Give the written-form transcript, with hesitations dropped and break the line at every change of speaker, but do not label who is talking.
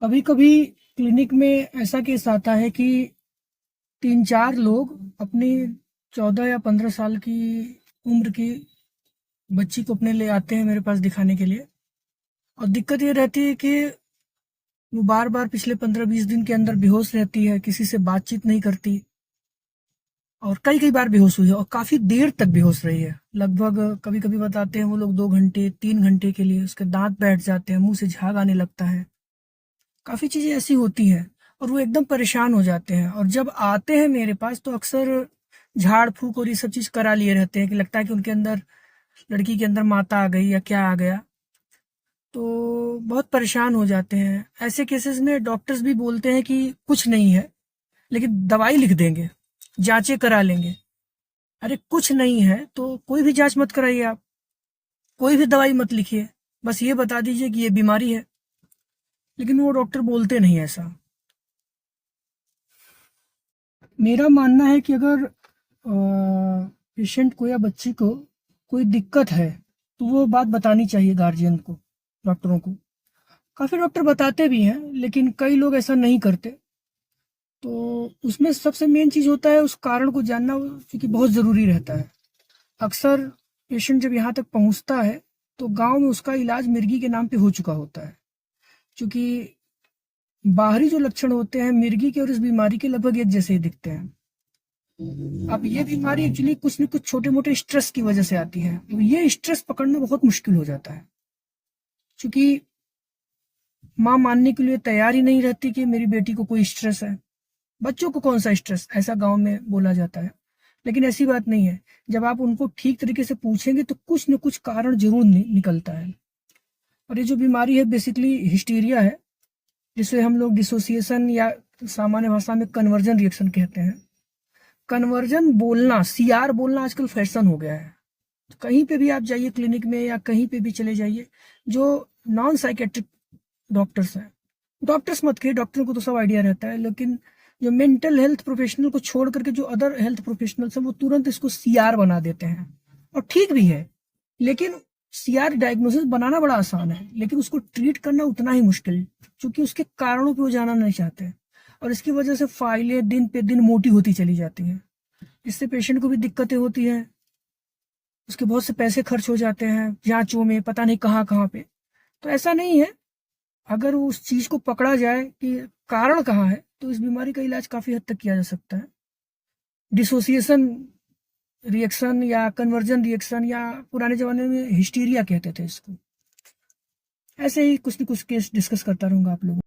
कभी कभी क्लिनिक में ऐसा केस आता है कि 3-4 लोग अपनी 14 या 15 साल की उम्र की बच्ची को अपने ले आते हैं मेरे पास दिखाने के लिए। और दिक्कत ये रहती है कि वो बार बार पिछले 15-20 दिन के अंदर बेहोश रहती है, किसी से बातचीत नहीं करती और कई कई बार बेहोश हुई है और काफी देर तक बेहोश रही है। लगभग कभी कभी बताते हैं वो लोग 2 घंटे 3 घंटे के लिए। उसके दांत बैठ जाते हैं, मुंह से झाग आने लगता है, काफ़ी चीज़ें ऐसी होती हैं और वो एकदम परेशान हो जाते हैं। और जब आते हैं मेरे पास तो अक्सर झाड़ फूक और ये सब चीज़ करा लिए रहते हैं कि लगता है कि उनके अंदर, लड़की के अंदर माता आ गई या क्या आ गया। तो बहुत परेशान हो जाते हैं। ऐसे केसेस में डॉक्टर्स भी बोलते हैं कि कुछ नहीं है, लेकिन दवाई लिख देंगे, जांचें करा लेंगे। अरे कुछ नहीं है तो कोई भी जांच मत कराइए आप, कोई भी दवाई मत लिखिए, बस ये बता दीजिए कि ये बीमारी है। लेकिन वो डॉक्टर बोलते नहीं ऐसा। मेरा मानना है कि अगर पेशेंट को या बच्ची को कोई दिक्कत है तो वो बात बतानी चाहिए गार्जियन को, डॉक्टरों को। काफ़ी डॉक्टर बताते भी हैं लेकिन कई लोग ऐसा नहीं करते। तो उसमें सबसे मेन चीज़ होता है उस कारण को जानना, क्योंकि बहुत ज़रूरी रहता है। अक्सर पेशेंट जब यहाँ तक पहुँचता है तो गांव में उसका इलाज मिर्गी के नाम पे हो चुका होता है, क्योंकि बाहरी जो लक्षण होते हैं मिर्गी के और इस बीमारी के लगभग एक जैसे ही दिखते हैं। अब ये बीमारी एक्चुअली कुछ न कुछ छोटे मोटे स्ट्रेस की वजह से आती है। तो ये स्ट्रेस पकड़ना बहुत मुश्किल हो जाता है, क्योंकि माँ मानने के लिए तैयार ही नहीं रहती कि मेरी बेटी को कोई स्ट्रेस है। बच्चों को कौन सा स्ट्रेस, ऐसा गांव में बोला जाता है। लेकिन ऐसी बात नहीं है। जब आप उनको ठीक तरीके से पूछेंगे तो कुछ न कुछ कारण जरूर निकलता है। और ये जो बीमारी है बेसिकली हिस्टीरिया है, जिसे हम लोग डिसोसिएशन या सामान्य भाषा में कन्वर्जन रिएक्शन कहते हैं। कन्वर्जन बोलना, सीआर बोलना आजकल फैशन हो गया है। कहीं पे भी आप जाइए क्लिनिक में या कहीं पे भी चले जाइए, जो नॉन साइकेट्रिक डॉक्टर्स हैं, डॉक्टर्स मत कहिए, डॉक्टर को तो सब आइडिया रहता है, लेकिन जो मेंटल हेल्थ प्रोफेशनल को छोड़ करके जो अदर हेल्थ प्रोफेशनल्स हैं वो तुरंत इसको सीआर बना देते हैं। और ठीक भी है, लेकिन सीआर डायग्नोसिस बनाना बड़ा आसान है लेकिन उसको ट्रीट करना उतना ही मुश्किल, क्योंकि उसके कारणों पे वो जाना नहीं चाहते। और इसकी वजह से फाइलें दिन पे दिन मोटी होती चली जाती हैं। इससे पेशेंट को भी दिक्कतें होती हैं, उसके बहुत से पैसे खर्च हो जाते हैं जांचों में, पता नहीं कहाँ कहाँ पे। तो ऐसा नहीं है। अगर उस चीज को पकड़ा जाए कि कारण कहाँ है तो इस बीमारी का इलाज काफी हद तक किया जा सकता है। डिसोसिएशन रिएक्शन या कन्वर्जन रिएक्शन, या पुराने जमाने में हिस्टीरिया कहते थे इसको। ऐसे ही कुछ न कुछ केस डिस्कस करता रहूंगा आप लोगों।